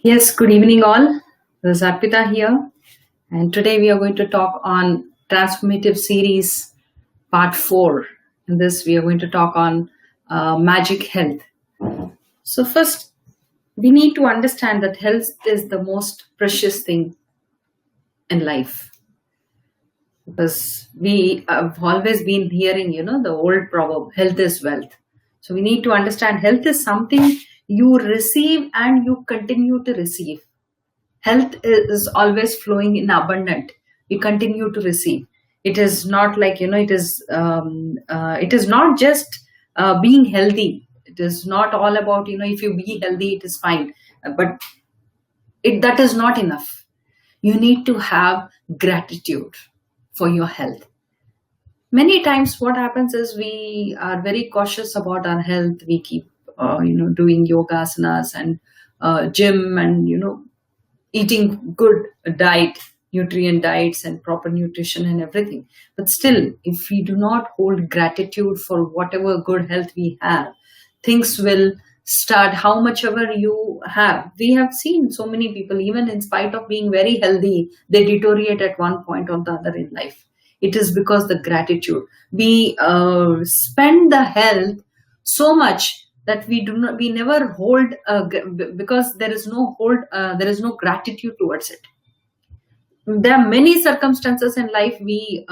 Yes, good evening all. This is Arpita here, and today we are going to talk on Transformative Series Part 4. In this, we are going to talk on magic health. So, first, we need to understand that health is the most precious thing in life because we have always been hearing, the old proverb, health is wealth. So, we need to understand health is something you receive and you continue to receive. Health is always flowing in abundant. We continue to receive. It is not like it is not just being healthy. It is not all about if you be healthy it is fine. But that is not enough. You need to have gratitude for your health. Many times what happens is we are very cautious about our health. We keep doing yoga asanas and gym and eating good diet, nutrient diets and proper nutrition and everything. But still, if we do not hold gratitude for whatever good health we have, things will start how much ever you have. We have seen so many people, even in spite of being very healthy, they deteriorate at one point or the other in life. It is because the gratitude. We spend the health so much that we never hold because there is no gratitude towards it. There are many circumstances in life we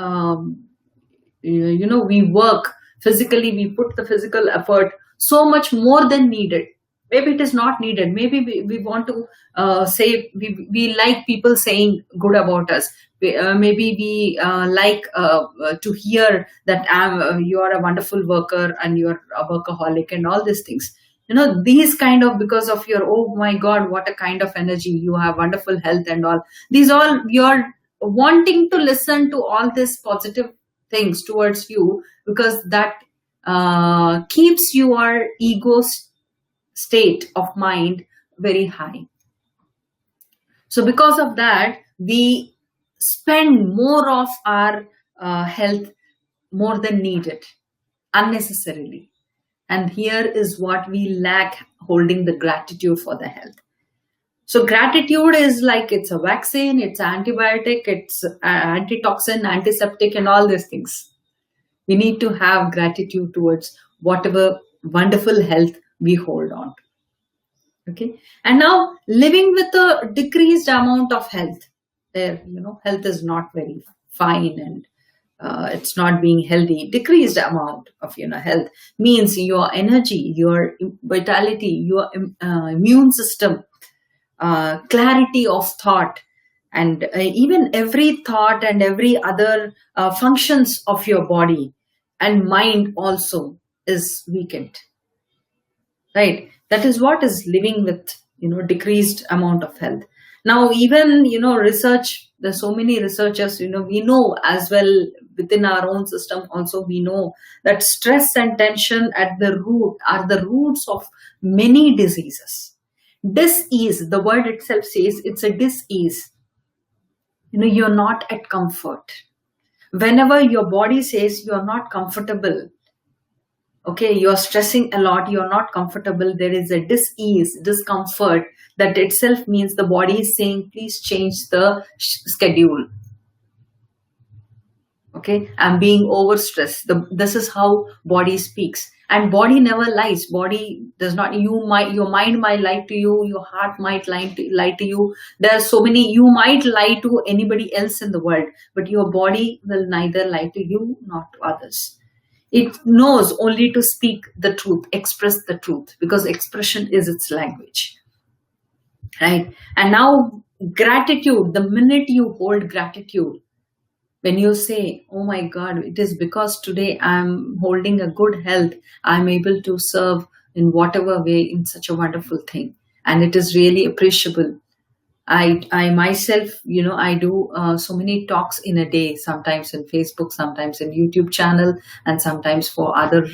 work physically, we put the physical effort so much more than needed. Maybe it is not needed. Maybe we want to say we like people saying good about us. Maybe we like to hear that you are a wonderful worker and you're a workaholic and all these things. These kind of, because of your, oh my God, what a kind of energy, you have wonderful health and all. These all, you're wanting to listen to all these positive things towards you because that keeps your ego state of mind very high. So because of that, we spend more of our health more than needed, unnecessarily. And here is what we lack, holding the gratitude for the health. So gratitude is like it's a vaccine, it's an antibiotic, it's antitoxin, antiseptic and all these things. We need to have gratitude towards whatever wonderful health we hold on to. Okay. And now living with a decreased amount of health, there, health is not very fine and it's not being healthy. Decreased amount of health means your energy, your vitality, your immune system, clarity of thought, and even every thought and every other functions of your body and mind also is weakened. Right? That is what is living with decreased amount of health. Now even research, there's so many researchers, we know as well within our own system also, we know that stress and tension at the root are the roots of many diseases. Dis-ease, the word itself says it's a dis-ease. You're not at comfort. Whenever your body says you're not comfortable, okay, you're stressing a lot, you're not comfortable, there is a dis-ease, discomfort, that itself means the body is saying, please change the schedule. Okay, I'm being overstressed. This is how body speaks. And body never lies. Body does not, your mind might lie to you, your heart might lie to you. There are so many, you might lie to anybody else in the world, but your body will neither lie to you nor to others. It knows only to speak the truth, express the truth, because expression is its language. Right? And now gratitude, the minute you hold gratitude, when you say, oh my God, it is because today I'm holding a good health, I'm able to serve in whatever way in such a wonderful thing. And it is really appreciable. I myself, I do so many talks in a day, sometimes in Facebook, sometimes in YouTube channel, and sometimes for other,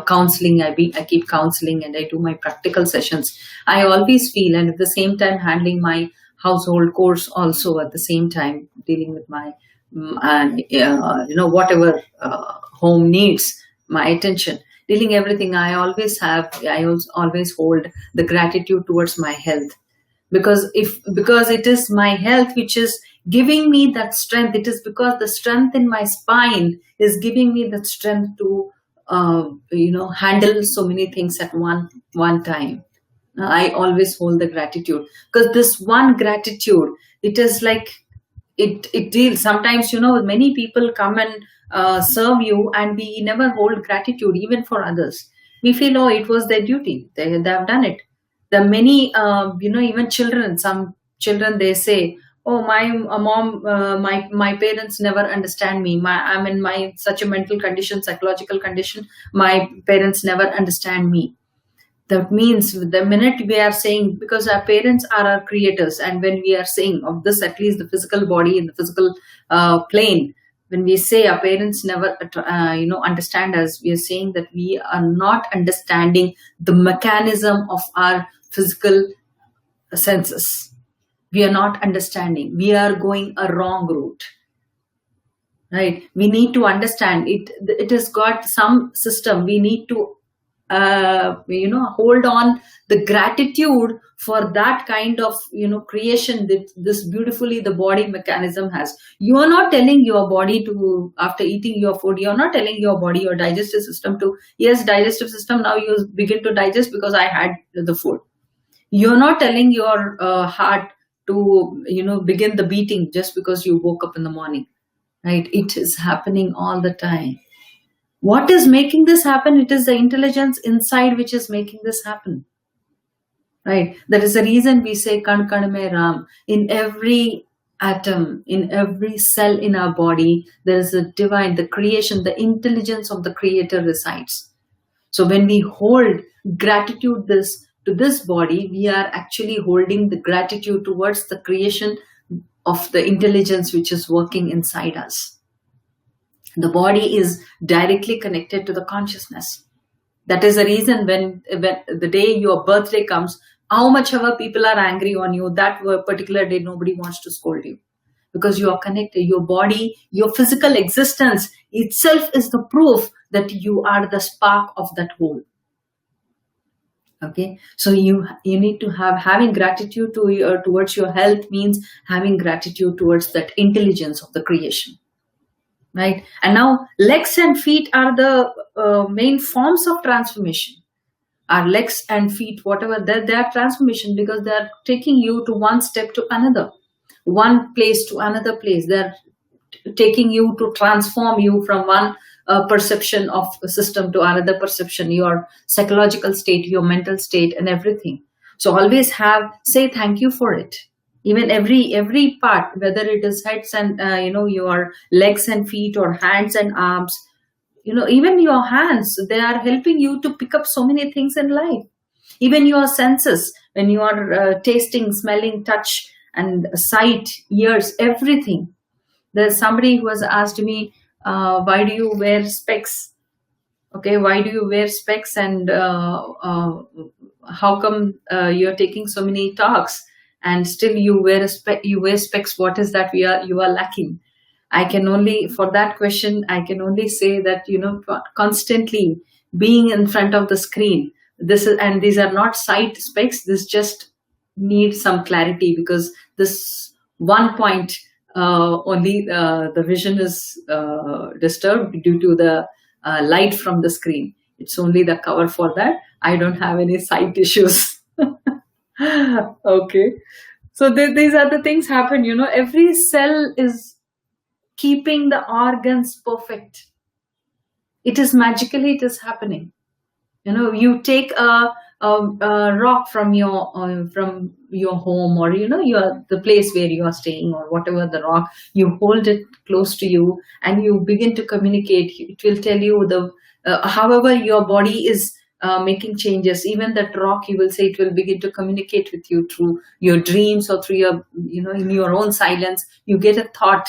counseling. I keep counseling and I do my practical sessions. I always feel, and at the same time handling my household chores also at the same time, dealing with my, whatever home needs my attention, dealing everything. I always always hold the gratitude towards my health. Because it is my health which is giving me that strength. It is because the strength in my spine is giving me that strength to handle so many things at one time. I always hold the gratitude, because this one gratitude, it is like, it deals. Sometimes, many people come and serve you, and we never hold gratitude even for others. We feel, oh, it was their duty, they have done it. There are many, even children, some children, they say, oh, my mom, my parents never understand me, I'm in my such a mental condition, psychological condition, my parents never understand me. That means the minute we are saying, because our parents are our creators, and when we are saying of this, at least the physical body and the physical plane, when we say our parents never understand us, we are saying that we are not understanding the mechanism of our physical senses. We are not understanding, we are going a wrong route, right? We need to understand it. It has got some system. We need to hold on the gratitude for that kind of creation that this beautifully the body mechanism has. You are not telling your body to, after eating your food, you are not telling your body, your digestive system to, yes, digestive system, now you begin to digest because I had the food. You're not telling your heart to begin the beating just because you woke up in the morning, right? It is happening all the time. What is making this happen? It is the intelligence inside which is making this happen, right? That is the reason we say kan kan mein ram. In every atom, in every cell in our body, there is a divine, the creation, the intelligence of the creator resides. So when we hold gratitude to this body, we are actually holding the gratitude towards the creation of the intelligence which is working inside us. The body is directly connected to the consciousness. That is the reason when the day your birthday comes, how much ever people are angry on you, that particular day nobody wants to scold you, because you are connected. Your body, your physical existence itself is the proof that you are the spark of that whole. Okay, so you need to having gratitude towards your health means having gratitude towards that intelligence of the creation. Right? And now legs and feet are the main forms of transformation. Our legs and feet, whatever, they are transformation, because they are taking you to one step to another, one place to another place. They are taking you to transform you from one perception of a system to another perception, your psychological state, your mental state, and everything. So always say thank you for it. Even every part, whether it is heads and your legs and feet, or hands and arms, even your hands, they are helping you to pick up so many things in life. Even your senses, when you are tasting, smelling, touch, and sight, ears, everything. There's somebody who has asked me, why do you wear specs? Okay, why do you wear specs, and how come you're taking so many talks and still you wear specs? What is that you are lacking? I can only, for that question, I can only say that constantly being in front of the screen, these are not sight specs. This just needs some clarity, because this one point only the vision is disturbed due to the light from the screen. It's only the cover for that. I don't have any sight issues. Okay, so these are the things happen. Every cell is keeping the organs perfect. It is magically, it is happening. You take a rock from your home, or the place where you are staying, or whatever the rock, you hold it close to you and you begin to communicate. It will tell you however your body is making changes. Even that rock, you will say, it will begin to communicate with you through your dreams, or through your in your own silence. You get a thought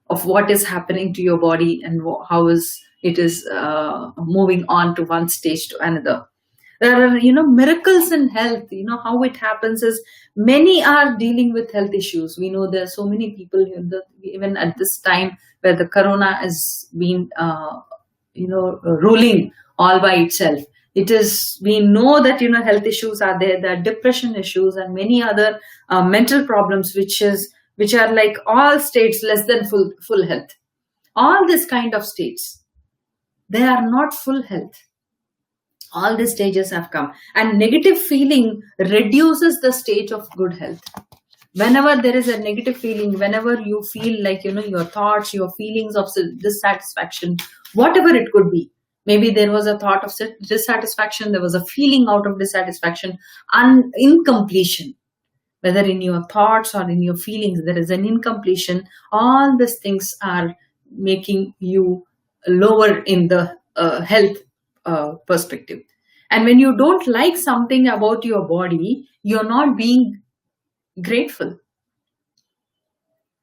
of what is happening to your body, and how it is moving on to one stage to another. There are miracles in health. How it happens is, many are dealing with health issues. We know there are so many people even at this time where the corona has been ruling all by itself. It is, we know that, health issues are there, there are depression issues and many other mental problems, which are like all states less than full health. All this kind of states, they are not full health. All these stages have come, and negative feeling reduces the stage of good health. Whenever there is a negative feeling, whenever you feel like, your thoughts, your feelings of dissatisfaction, whatever it could be, maybe there was a thought of dissatisfaction, there was a feeling out of dissatisfaction, incompletion, whether in your thoughts or in your feelings, there is an incompletion. All these things are making you lower in the health perspective. And when you don't like something about your body, you're not being grateful,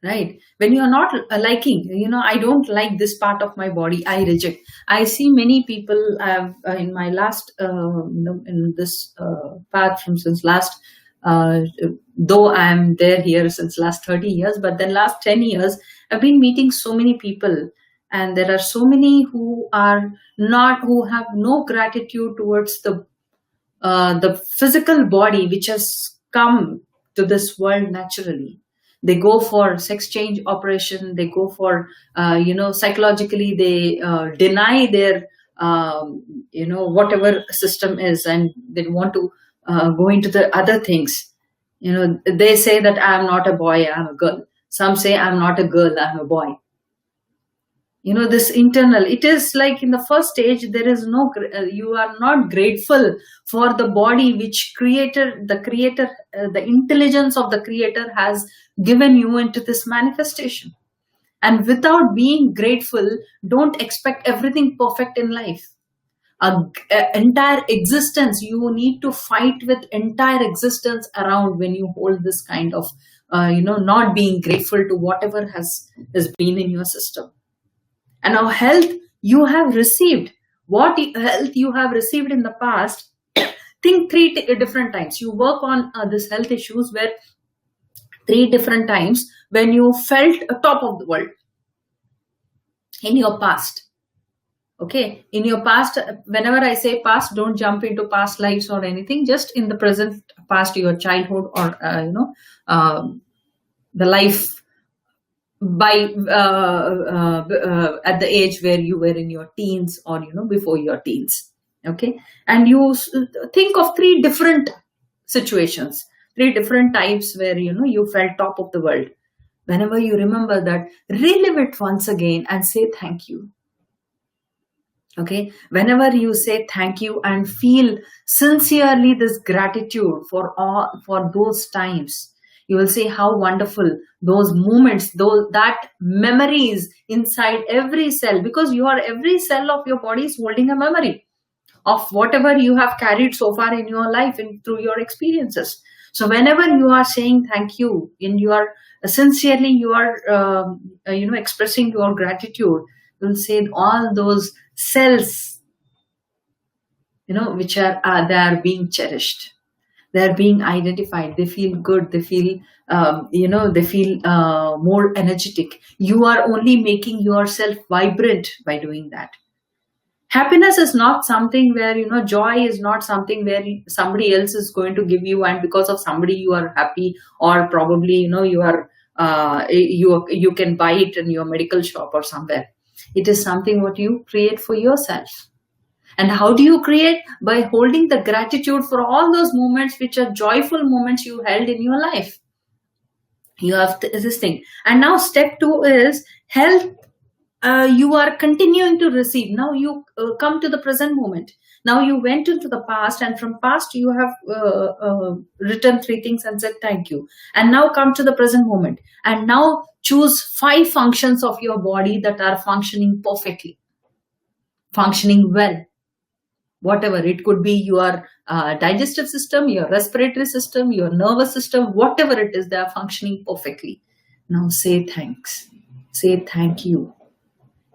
right? When you're not liking, I don't like this part of my body, I reject. I see many people have in my last in this path from since last though I'm there here since last 30 years, but then last 10 years I've been meeting so many people, and there are so many who have no gratitude towards the physical body which has come to this world naturally. They go for sex change operation, they go for psychologically they deny their whatever system is, and they want to go into the other things. They say that I'm not a boy, I'm a girl. Some say I'm not a girl, I'm a boy. This internal, it is like in the first stage, there is no, you are not grateful for the body which the creator, the intelligence of the creator has given you into this manifestation. And without being grateful, don't expect everything perfect in life. Entire existence, you need to fight with entire existence around when you hold this kind of, not being grateful to whatever has been in your system. And now health you have received, health you have received in the past, think three different times. You work on this health issues where 3 different times when you felt top of the world in your past. Okay, in your past, whenever I say past, don't jump into past lives or anything, just in the present past, your childhood or, the life by at the age where you were in your teens or before your teens. Okay, and you think of 3 different situations, 3 different types where you felt top of the world. Whenever you remember that, relive it once again and say thank you. Okay, whenever you say thank you and feel sincerely this gratitude for those times, you will see how wonderful those moments, that memories inside every cell, because every cell of your body is holding a memory of whatever you have carried so far in your life and through your experiences. So whenever you are saying thank you and you are sincerely, you are expressing your gratitude, you will say all those cells, which are they are being cherished. They're being identified. They feel good. They feel, they feel more energetic. You are only making yourself vibrant by doing that. Happiness is not something where, joy is not something where somebody else is going to give you, and because of somebody you are happy, or probably, you are, you can buy it in your medical shop or somewhere. It is something what you create for yourself. And how do you create? By holding the gratitude for all those moments which are joyful moments you held in your life. You have this thing. And now step 2 is health. You are continuing to receive. Now you come to the present moment. Now you went into the past, and from past you have written 3 things and said thank you. And now come to the present moment. And now choose 5 functions of your body that are functioning perfectly, functioning well. Whatever it could be, your digestive system, your respiratory system, your nervous system, whatever it is, they are functioning perfectly. Now say thanks. Say thank you.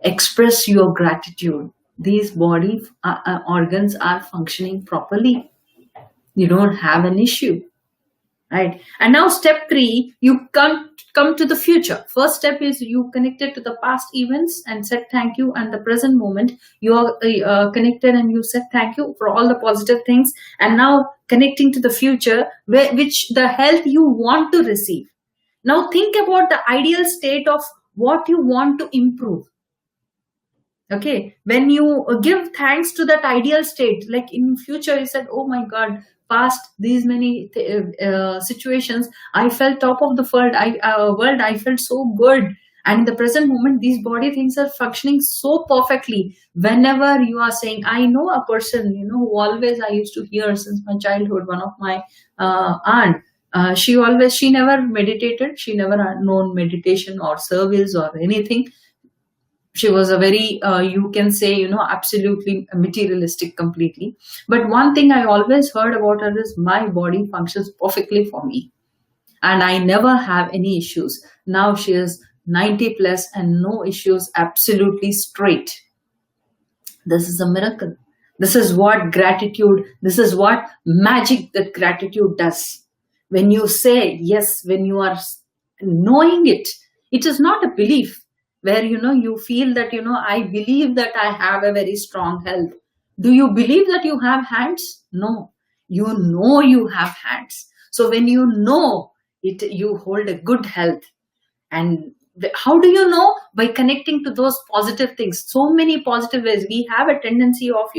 Express your gratitude. These body organs are functioning properly. You don't have an issue. right? And now step 3, you come to the future. First step is you connected to the past events and said thank you, and the present moment you are connected and you said thank you for all the positive things. And now connecting to the future, which the health you want to receive. Now think about the ideal state of what you want to improve. Okay, when you give thanks to that ideal state, like in future you said, oh my god, past these many situations I felt top of the world, I felt so good. And in the present moment these body things are functioning so perfectly. Whenever you are saying, I know a person, who always I used to hear since my childhood, one of my aunt, she never meditated, she never had known meditation or service or anything. She was a very you can say, absolutely materialistic completely. But one thing I always heard about her is, my body functions perfectly for me and I never have any issues. Now she is 90 plus and no issues, absolutely straight. This is a miracle. This is what gratitude, this is what magic that gratitude does. When you say yes, when you are knowing it, it is not a belief where you feel that I believe that I have a very strong health. Do you believe that you have hands? No, you have hands. So when you know it, you hold a good health. And how do you know? By connecting to those positive things. So many positive ways. We have a tendency of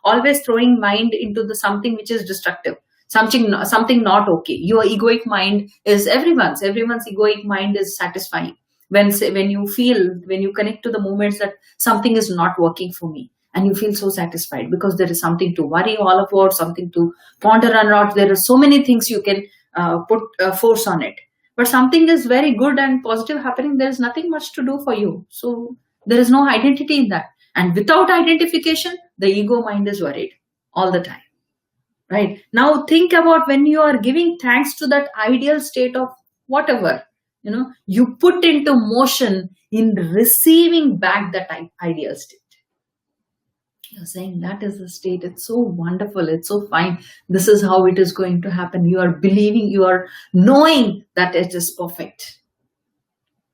always throwing mind into the something which is destructive, something not okay. Your egoic mind is everyone's egoic mind is satisfying. When you connect to the moments that something is not working for me, and you feel so satisfied because there is something to worry all about, something to ponder around. There are so many things you can put force on it. But something is very good and positive happening, there is nothing much to do for you. So there is no identity in that. And without identification, the ego mind is worried all the time. Right? Now think about when you are giving thanks to that ideal state of whatever, you put into motion in receiving back that ideal state. You're saying that is the state. It's so wonderful. It's so fine. This is how it is going to happen. You are believing, you are knowing that it is perfect.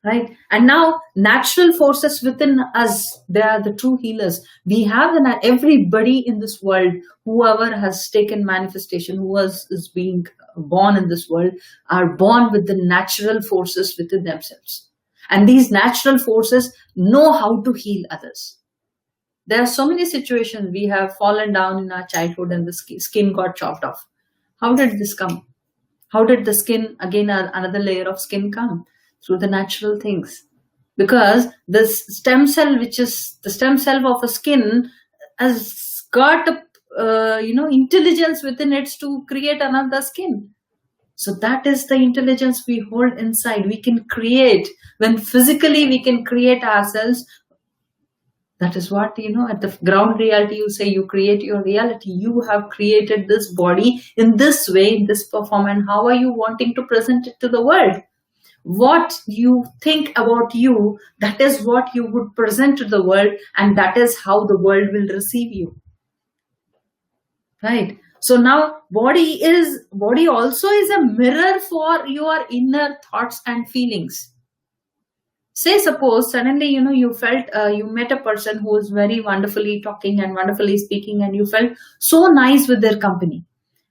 Right? And now natural forces within us, they are the true healers. We have everybody in this world, whoever has taken manifestation, is being born in this world, are born with the natural forces within themselves. And these natural forces know how to heal others. There are so many situations we have fallen down in our childhood and the skin got chopped off. How did this come? How did the skin, again, another layer of skin come? Through the natural things. Because this stem cell, which is the stem cell of a skin, has got intelligence within it to create another skin. So that is the intelligence we hold inside. We can create. When physically we can create ourselves, that is what, at the ground reality, you say you create your reality. You have created this body in this way, in this form, and how are you wanting to present it to the world? What you think about you, that is what you would present to the world, and that is how the world will receive you. Right? So now body also is a mirror for your inner thoughts and feelings. Say suppose suddenly you felt you met a person who is very wonderfully talking and wonderfully speaking, and you felt so nice with their company.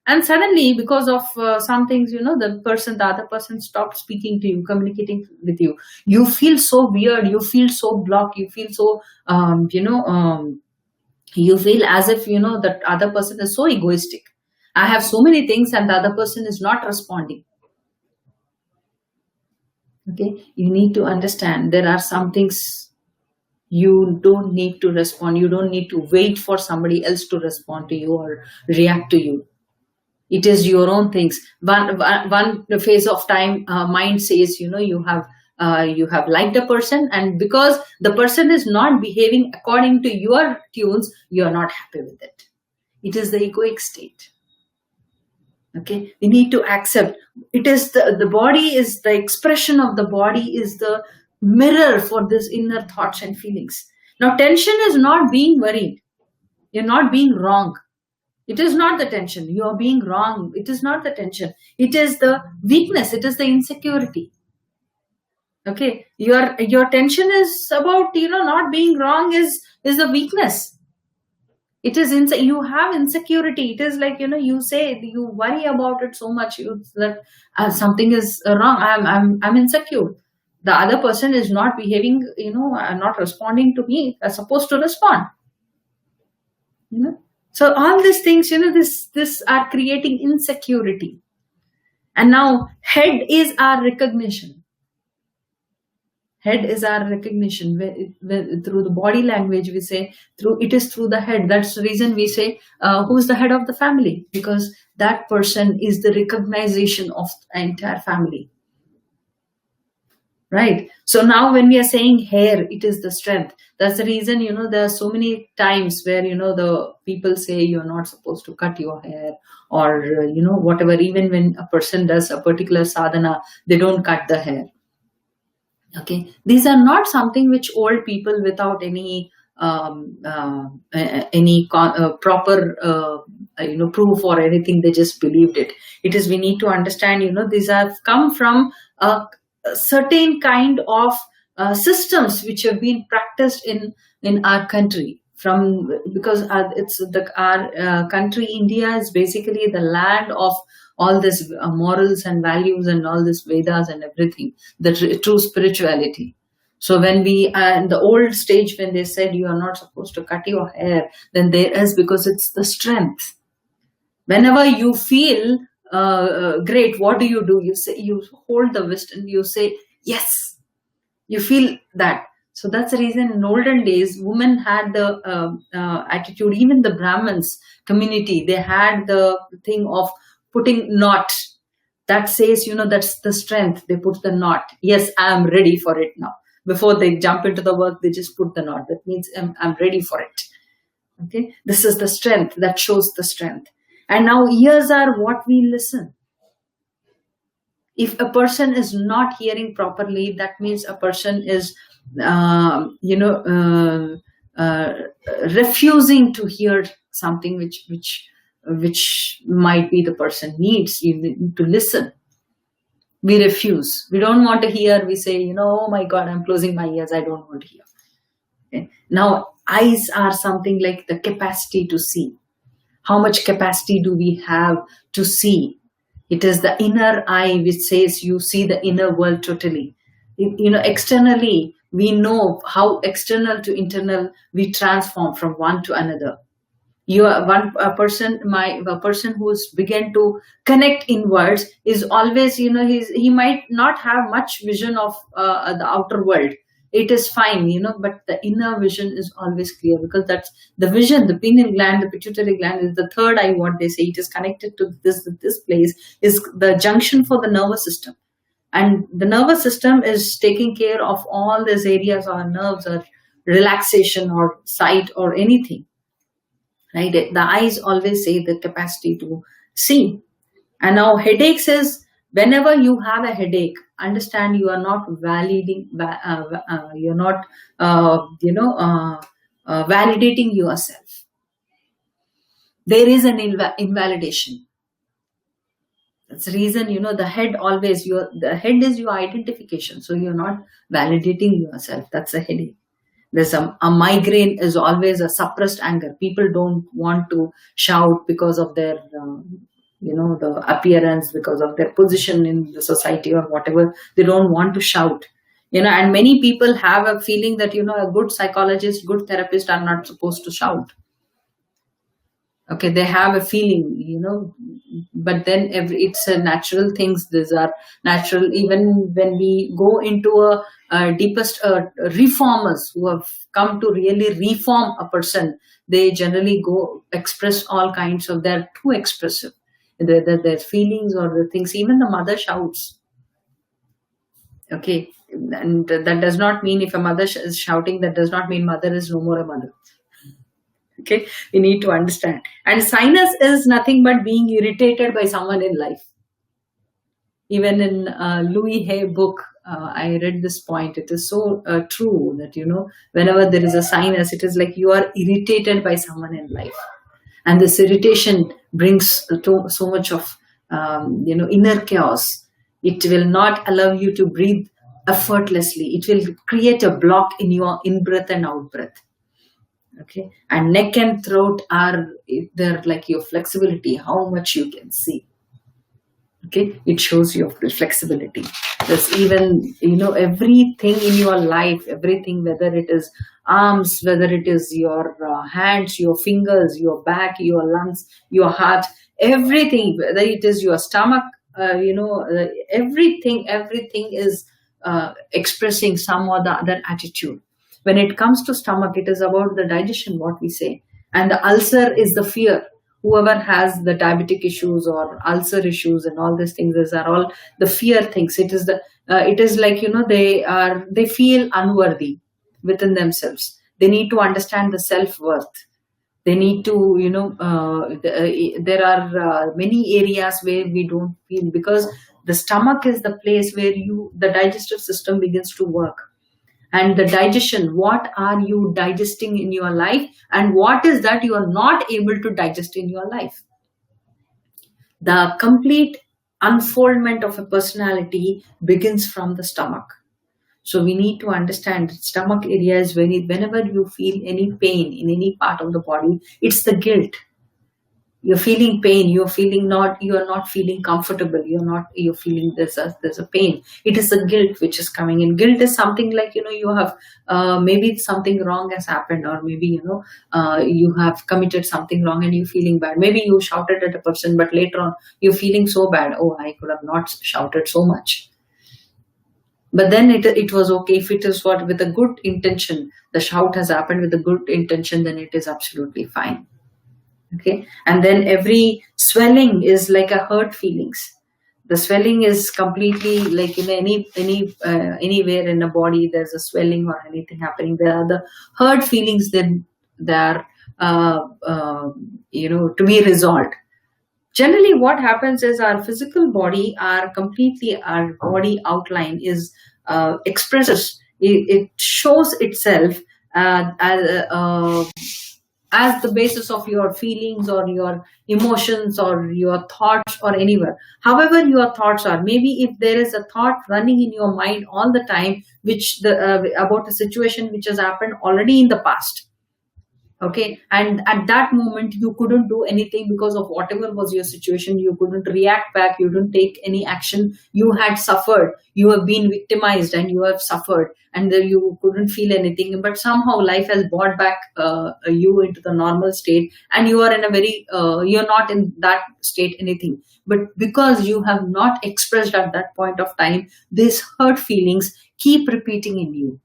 And suddenly, because of some things, the other person stopped speaking to you, communicating with you. You feel so weird. You feel so blocked. You feel so, you feel as if, that other person is so egoistic. I have so many things and the other person is not responding. Okay. You need to understand there are some things you don't need to respond. You don't need to wait for somebody else to respond to you or react to you. It is your own things. One phase of time, mind says, you have liked a person, and because the person is not behaving according to your tunes, you are not happy with it. It is the egoic state. Okay, we need to accept. It is the body is the expression of the body is the mirror for this inner thoughts and feelings. Now, tension is not being worried. You're not being wrong. It is not the tension. You are being wrong. It is not the tension. It is the weakness. It is the insecurity. Okay, your tension is about, not being wrong, is the weakness. It is you have insecurity. It is like, you say, you worry about it so much, that something is wrong. I'm insecure. The other person is not behaving, not responding to me as supposed to respond. You know, so all these things, this are creating insecurity. And now head is our recognition. Head is our recognition. Through the body language, we say it is through the head. That's the reason we say, who's the head of the family? Because that person is the recognition of the entire family. Right. So now when we are saying hair, it is the strength. That's the reason, there are so many times where, the people say you're not supposed to cut your hair, or, whatever. Even when a person does a particular sadhana, they don't cut the hair. Okay, these are not something which old people without any proper proof or anything, they just believed it. It is, we need to understand, these have come from a certain kind of systems which have been practiced in our country, because our country, India, is basically the land of all this morals and values and all this Vedas and everything, the true spirituality. So when we, in the old stage, when they said you are not supposed to cut your hair, then there is, because it's the strength. Whenever you feel great, what do? You say, you hold the wrist and you say, yes, you feel that. So that's the reason in olden days, women had the attitude, even the Brahmins community, they had the thing of putting knot. That says, that's the strength. They put the knot. Yes, I am ready for it now. Before they jump into the work, they just put the knot. That means I'm ready for it. Okay, this is the strength. That shows the strength. And now ears are what we listen. If a person is not hearing properly, that means a person is, refusing to hear something which might be the person needs. You need to listen. We refuse. We don't want to hear. We say, oh my God, I'm closing my ears. I don't want to hear. Okay. Now, eyes are something like the capacity to see. How much capacity do we have to see? It is the inner eye which says you see the inner world totally. Externally, we know how external to internal we transform from one to another. You are a person who's began to connect inwards is always, he might not have much vision of the outer world. It is fine, but the inner vision is always clear, because that's the vision. The pineal gland, the pituitary gland is the third eye, what they say. It is connected to this place, is the junction for the nervous system. And the nervous system is taking care of all these areas, or nerves, or relaxation, or sight, or anything. Right? The eyes always say the capacity to see. And now headaches is, whenever you have a headache, understand you are not you're not validating yourself. There is an invalidation. That's the reason, the head always, the head is your identification. So you're not validating yourself. That's a headache. There's a migraine is always a suppressed anger. People don't want to shout because of their, the appearance, because of their position in the society or whatever. They don't want to shout, and many people have a feeling that, a good psychologist, good therapist are not supposed to shout. Okay, they have a feeling, but then it's a natural things. These are natural. Even when we go into a deepest reformers who have come to really reform a person, they generally go express all kinds of, they're too expressive. Their feelings or the things, even the mother shouts. Okay, and that does not mean if a mother is shouting, that does not mean mother is no more a mother. Okay, we need to understand. And sinus is nothing but being irritated by someone in life. Even in Louis Hay book, I read this point. It is so true that, whenever there is a sinus, it is like you are irritated by someone in life. And this irritation brings so much of inner chaos. It will not allow you to breathe effortlessly. It will create a block in your in breath and out breath. Okay, and neck and throat are, they're like your flexibility, how much you can see. Okay, it shows your flexibility. There's even, everything in your life, everything, whether it is arms, whether it is your hands, your fingers, your back, your lungs, your heart, everything, whether it is your stomach, everything is expressing some or the other attitude. When it comes to stomach, it is about the digestion, what we say, and the ulcer is the fear. Whoever has the diabetic issues or ulcer issues and all these things, these are all the fear things. It is like, they feel unworthy within themselves. They need to understand the self-worth. They need to, there are many areas where we don't feel, because the stomach is the place where the digestive system begins to work. And the digestion, what are you digesting in your life, and what is that you are not able to digest in your life? The complete unfoldment of a personality begins from the stomach. So we need to understand stomach area is whenever you feel any pain in any part of the body, it's the guilt. You're feeling pain, you are not feeling comfortable, you're feeling there's a pain. It is a guilt which is coming in. Guilt is something like, you have maybe something wrong has happened, or maybe you have committed something wrong and you're feeling bad. Maybe you shouted at a person, but later on you're feeling so bad, oh, I could have not shouted so much. But then it was okay. If it is with a good intention, the shout has happened with a good intention, then it is absolutely fine. Okay, and then every swelling is like a hurt feelings. The swelling is completely like anywhere in the body there's a swelling or anything happening. There are the hurt feelings, then they are to be resolved. Generally, what happens is our physical body, our body outline is expresses. It shows itself as the basis of your feelings or your emotions or your thoughts or anywhere. However your thoughts are, maybe if there is a thought running in your mind all the time, which about a situation which has happened already in the past. Okay, and at that moment you couldn't do anything because of whatever was your situation. You couldn't react back, you didn't take any action, you had suffered, you have been victimized and you have suffered, and then you couldn't feel anything. But somehow life has brought back you into the normal state, and you are in a very you're not in that state anything. But because you have not expressed at that point of time, these hurt feelings keep repeating in you.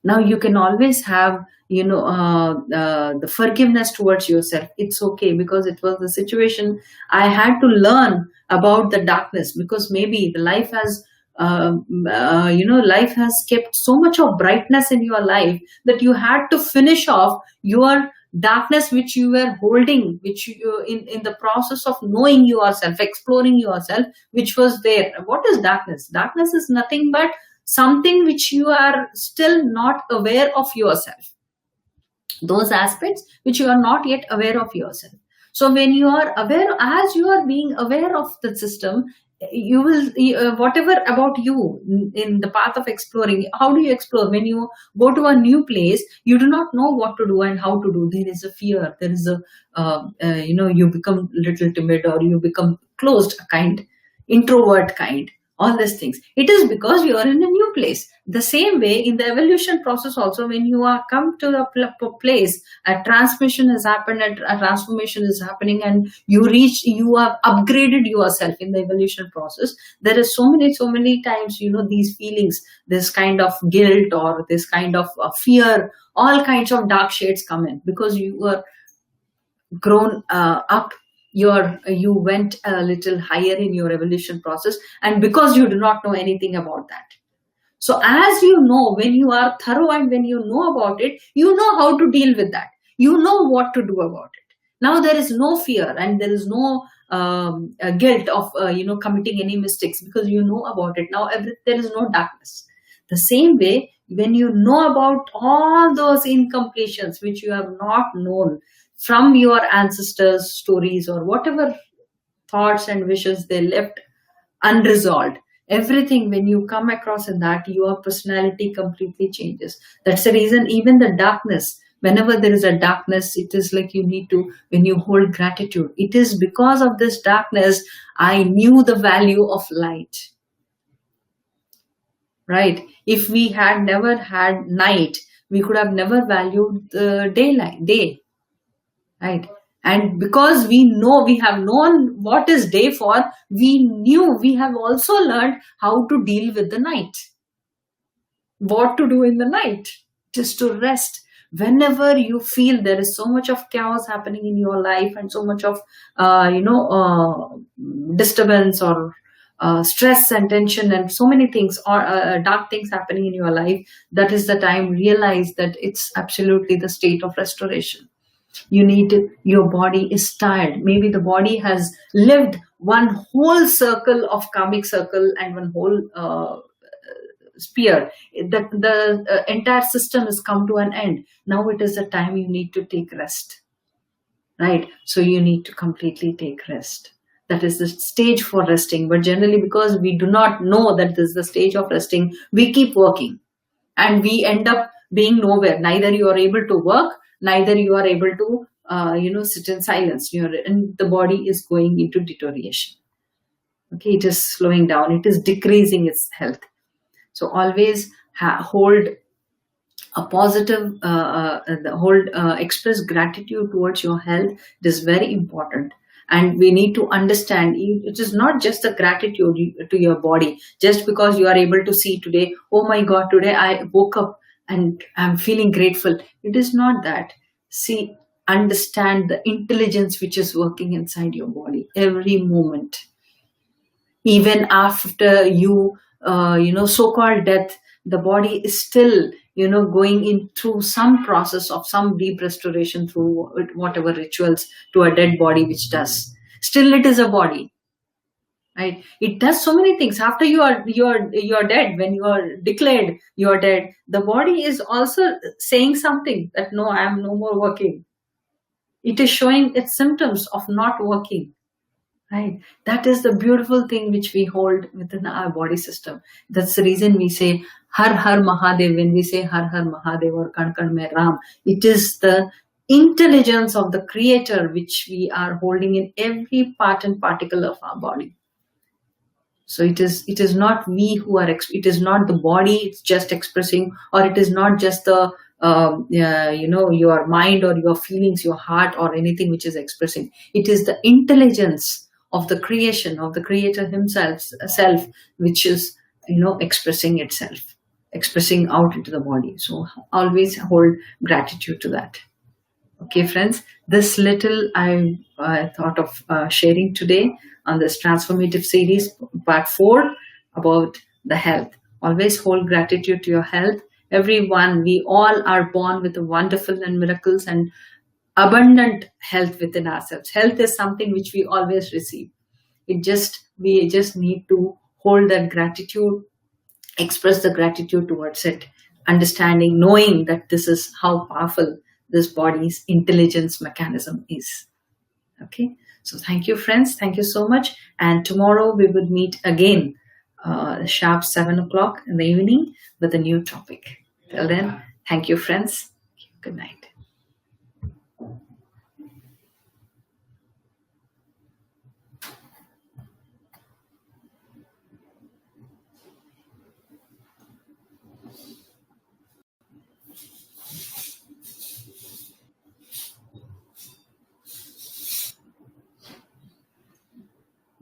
Now you can always have the forgiveness towards yourself. It's okay, because it was the situation. I had to learn about the darkness, because maybe the life has life has kept so much of brightness in your life that you had to finish off your darkness which you were holding, which you in the process of knowing yourself, exploring yourself, which was there. What is darkness? Darkness is nothing but something which you are still not aware of yourself. Those aspects which you are not yet aware of yourself. So when you are aware, as you are being aware of the system, you will whatever about you in the path of exploring. How do you explore? When you go to a new place, you do not know what to do and how to do. There is a fear, there is a you become little timid, or you become closed kind, introvert kind, all these things. It is because you are in a new place. The same way in the evolution process also, when you are come to a place, a transmission has happened, a transformation is happening, and you have upgraded yourself in the evolution process. There is so many times, these feelings, this kind of guilt or this kind of fear, all kinds of dark shades come in, because you were grown up. You went a little higher in your evolution process, and because you do not know anything about that. So as you know, when you are thorough and when you know about it, you know how to deal with that. You know what to do about it. Now there is no fear and there is no guilt of committing any mistakes, because you know about it. Now there is no darkness. The same way, when you know about all those incompletions which you have not known, from your ancestors' stories or whatever thoughts and wishes they left unresolved. Everything, when you come across in that, your personality completely changes. That's the reason even the darkness, whenever there is a darkness, it is like you need to, when you hold gratitude, it is because of this darkness I knew the value of light. Right? If we had never had night, we could have never valued the day. Right? And because we have known what is day for, we have also learned how to deal with the night. What to do in the night? Just to rest. Whenever you feel there is so much of chaos happening in your life and so much of, disturbance or stress and tension and so many things or dark things happening in your life, that is the time realize that it's absolutely the state of restoration. Your body is tired. Maybe the body has lived one whole circle of karmic circle and one whole spear. The entire system has come to an end. Now it is the time you need to take rest. Right? So you need to completely take rest. That is the stage for resting. But generally, because we do not know that this is the stage of resting, we keep working. And we end up being nowhere. Neither you are able to work, neither you are able to sit in silence. And the body is going into deterioration. Okay, it is slowing down. It is decreasing its health. So always hold a positive, express gratitude towards your health. It is very important. And we need to understand it is not just the gratitude to your body. Just because you are able to see today, oh my God, today I woke up and I'm feeling grateful. It is not that. See, understand the intelligence which is working inside your body every moment. Even after you, so-called death, the body is still, going in through some process of some deep restoration through whatever rituals to a dead body which does. Still, it is a body, right? It does so many things. After you are dead, when you are declared you are dead, the body is also saying something that no, I am no more working. It is showing its symptoms of not working. Right. That is the beautiful thing which we hold within our body system. That's the reason we say Har Har Mahadev. When we say Har Har Mahadev or Kan Kan Mein Ram, it is the intelligence of the Creator which we are holding in every part and particle of our body. So it is not we who are, it is not the body it's just expressing, or it is not just the your mind or your feelings, your heart or anything which is expressing. It is the intelligence of the creation, of the Creator himself, self, which is expressing itself, expressing out into the body. So always hold gratitude to that. Okay, friends, this little I thought of sharing today on this transformative series, part 4, about the health. Always hold gratitude to your health. Everyone, we all are born with wonderful and miracles and abundant health within ourselves. Health is something which we always receive. We just need to hold that gratitude, express the gratitude towards it, understanding, knowing that this is how powerful this body's intelligence mechanism is. Okay, so thank you, friends. Thank you so much. And tomorrow we will meet again, sharp 7 o'clock in the evening with a new topic. Till then, thank you, friends. Good night.